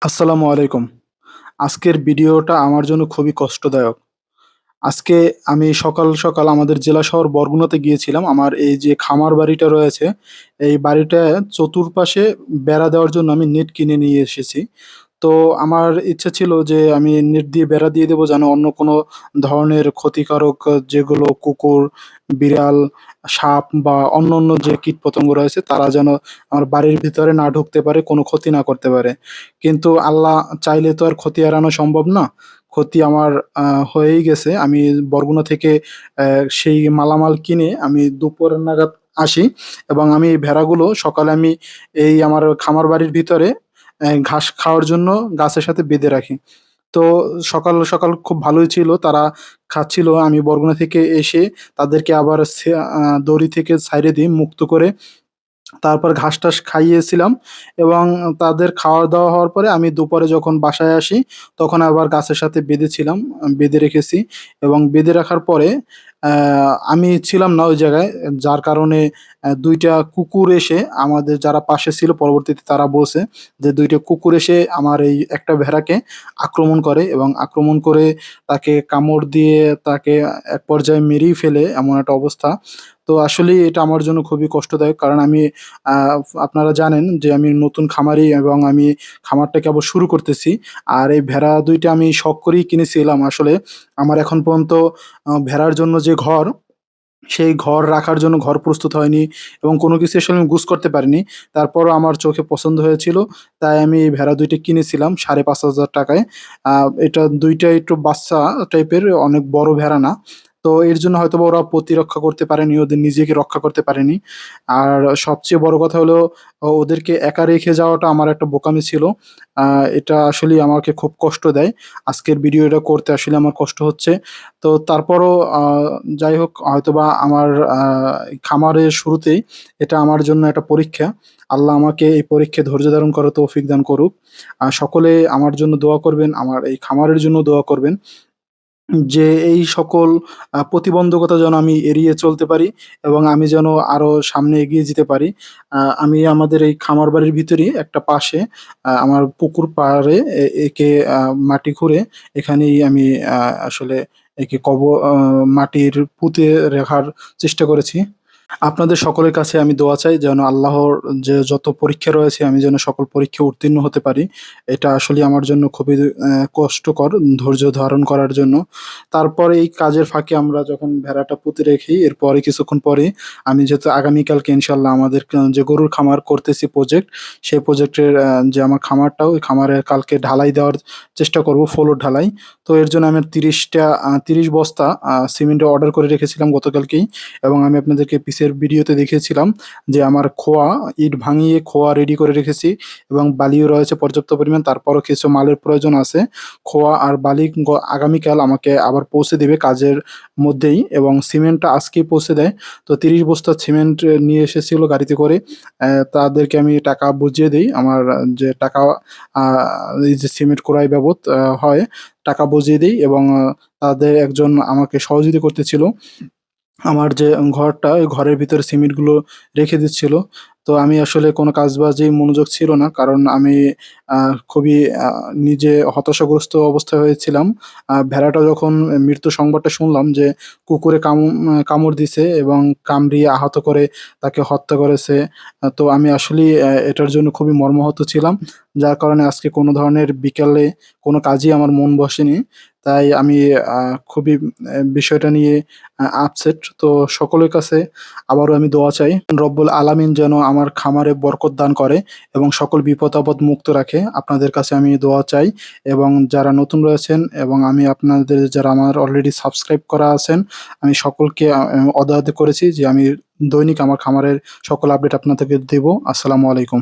আসসালামু আলাইকুম। আজকের ভিডিওটা আমার জন্য খুবই কষ্টদায়ক। আজকে আমি সকাল, সকাল আমাদের জেলা শহর বরগুনাতে গিয়েছিলাম। আমার এই যে খামার বাড়িটা রয়েছে, এই বাড়িটায় চতুর্পাশে বেড়া দেওয়ার জন্য আমি নেট কিনে নিয়ে এসেছি। তো আমার ইচ্ছা ছিল যে আমি নেট দিয়ে বেড়া দিয়ে দেবো যেন অন্য কোনো ধরনের ক্ষতিকারক যেগুলো কুকুর, বিড়াল, সাপ বা অন্যান্য যে কীটপতঙ্গ রয়েছে তারা যেন আমার বাড়ির ভিতরে না ঢুকতে পারে, কোনো ক্ষতি না করতে পারে। কিন্তু আল্লাহ চাইলে তো আর ক্ষতি এড়ানো সম্ভব না। ক্ষতি আমার হয়েই গেছে। আমি বরগুনা থেকে সেই মালামাল কিনে আমি দুপুর নাগাদ আসি এবং আমি এই ভেড়াগুলো সকালে আমি এই আমার খামার বাড়ির ভিতরে ঘাস খাওয়ার জন্য গাছের সাথে বেঁধে রাখি। তো সকাল, সকাল খুব ভালোই ছিল। তারা খাচ্ছিল। আমি বরগুনা থেকে এসে তাদেরকে আবার দড়ি থেকে ছাইড়ে দিই মুক্ত করে। তারপর ঘাস-টাস খাইয়েছিলাম এবং তাদের খাওয়া-দাওয়া হওয়ার পরে আমি দুপুরে যখন বাসায় আসি, তখন আবার গাছের সাথে বেঁধেছিলাম, বেঁধে রেখেছি এবং বেঁধে রাখার পরে আমি ছিলাম না ওই জায়গায়। যার কারণে ২ টা কুকুর এসে আমাদের যারা পাশে ছিল পরবর্তীতে তারা বলছে যে ২ টা কুকুর এসে আমার এই একটা ভেড়াকে আক্রমণ করে এবং আক্রমণ করে তাকে কামড় দিয়ে তাকে এক পর্যায়ে মেরেই ফেলে এমন একটা অবস্থা। তো আসলেই এটা আমার জন্য খুবই কষ্টদায়ক। কারণ আমি আ আপনারা জানেন যে আমি নতুন খামারি এবং আমি খামারটা কেবল শুরু করতেছি। আর এই ভেড়া ২ টা আমি শখ করেই কিনেছিলাম আসলে। আমার এখন পর্যন্ত ভেড়ার জন্য যে ঘর, সেই ঘর রাখার জন্য ঘর প্রস্তুত হয়নি এবং কোনো কিছু আসলে আমি গুছ করতে পারিনি। তারপরও আমার চোখে পছন্দ হয়েছিল। তাই আমি এই ভেড়া ২ টা কিনেছিলাম ৳৫,৫০০ য়। আ এটা ২ টা একটু বাচ্চা টাইপের, অনেক বড় ভেড়া না। তো এর জন্য হয়তোবা ওরা প্রতিরক্ষা করতে পারেনি, ওদের নিজেকে রক্ষা করতে পারেনি। আর সবচেয়ে বড় কথা হলো ওদেরকে একা রেখে যাওয়াটা আমার একটা বোকামি ছিল। আ এটা আসলেই আমাকে খুব কষ্ট দেয়। আজকের ভিডিওটা করতে আসলে আমার কষ্ট হচ্ছে। তো তারপরও যাই হোক হয়তোবা আমার আ খামারের শুরুতেই এটা আমার জন্য একটা পরীক্ষা। আল্লাহ আমাকে এই পরীক্ষায় ধৈর্য ধারণ করার তৌফিক দান করুক। সকলে আমার জন্য দোয়া করবেন, আমার এই খামারের জন্য দোয়া করবেন। যে এই সকল প্রতিবন্ধকতা যেন আমি এড়িয়ে চলতে পারি এবং আমি যেন আরো সামনে এগিয়ে যেতে পারি। আমি আমাদের এই খামার বাড়ির ভিতরেই একটা পাশে আমার পুকুর পাড়ে একে আ মাটি খুঁড়ে এখানেই আমি আ আসলে একে মাটির পুঁতে রাখার চেষ্টা করেছি। আপনাদের সকলের কাছে আমি দোয়া চাই যেন আল্লাহর যে যত পরীক্ষা রয়েছে আমি যেন সকল পরীক্ষায় উত্তীর্ণ হতে পারি। এটা আসলেই আমার জন্য খুবই কষ্টকর ধৈর্য ধারণ করার জন্য। তারপরে এই কাজের ফাঁকে আমরা যখন ভেড়াটা পুঁতে রেখি এরপরে কিছুক্ষণ পরে আমি যেহেতু আগামীকালকে ইনশাআল্লাহ আমাদের যে গরুর খামার করতেছি প্রজেক্ট, সেই প্রজেক্টের যে আমার খামারটা ওই খামারের কালকে ঢালাই দেওয়ার চেষ্টা করব, ফ্লোর ঢালাই। তো এর জন্য আমি ৩০ বস্তা সিমেন্টের অর্ডার করে রেখেছিলাম গতকালকেই। এবং আমি আপনাদেরকে পিছের ভিডিওতে দেখিয়েছিলাম যে আমার খোয়া, ইট ভাঙিয়ে খোয়া রেডি করে রেখেছি এবং বালিও রয়েছে পর্যাপ্ত পরিমাণ। তারপরও কিছু মালের প্রয়োজন আছে। খোয়া আর বালি আগামীকাল আমাকে আবার পৌঁছে দিবে কাজের মধ্যেই এবং সিমেন্টটা আজকেই পৌঁছে দেয়। তো ৩০ বস্তা সিমেন্ট নিয়ে এসেছিল গাড়িতে করে। তাদেরকে আমি টাকা বুঝিয়ে দেই। আমার যে টাকা আ এই যে সিমেন্ট কুড়াই বাবদ হয়, টাকা বুঝিয়ে দেই এবং তাদের একজন আমাকে সহযোগিতা করতেছিল। আমার যে ঘরটা, ওই ঘরের ভিতরে সিমেন্টগুলো রেখে দিচ্ছিল। তো আমি আসলে কোনো কাজবাজেই মনোযোগ ছিল না। কারণ আমি আ খুবই আ নিজে হতাশাগ্রস্ত অবস্থায় হয়েছিলাম। ভেড়াটা যখন মৃত্যু সংবাদটা শুনলাম যে কুকুরে কামড় দিছে এবং কামড়িয়ে আহত করে তাকে হত্যা করেছে। তো আমি আসলেই এটার জন্য খুবই মর্মাহত ছিলাম। যার কারণে আজকে কোনো ধরনের বিকালে কোনো কাজেই আমার মন বসেনি। তাই আমি আ খুবই বিষয়টা নিয়ে আপসেট। তো সকলের কাছে আবারও আমি দোয়া চাই। রব্বুল আলামিন যেন আমার খামারে বরকত দান করে এবং সকল বিপদ-আপদ মুক্ত রাখে। আপনাদের কাছে আমি দোয়া চাই এবং যারা নতুন রয়েছেন এবং আমি আপনাদের যারা আমার অলরেডি সাবস্ক্রাইব করা আছেন, আমি সকলকে অদায়তে করেছি যে আমি দৈনিক আমার খামারের সকল আপডেট আপনাদেরকে দেব। আসসালামু আলাইকুম।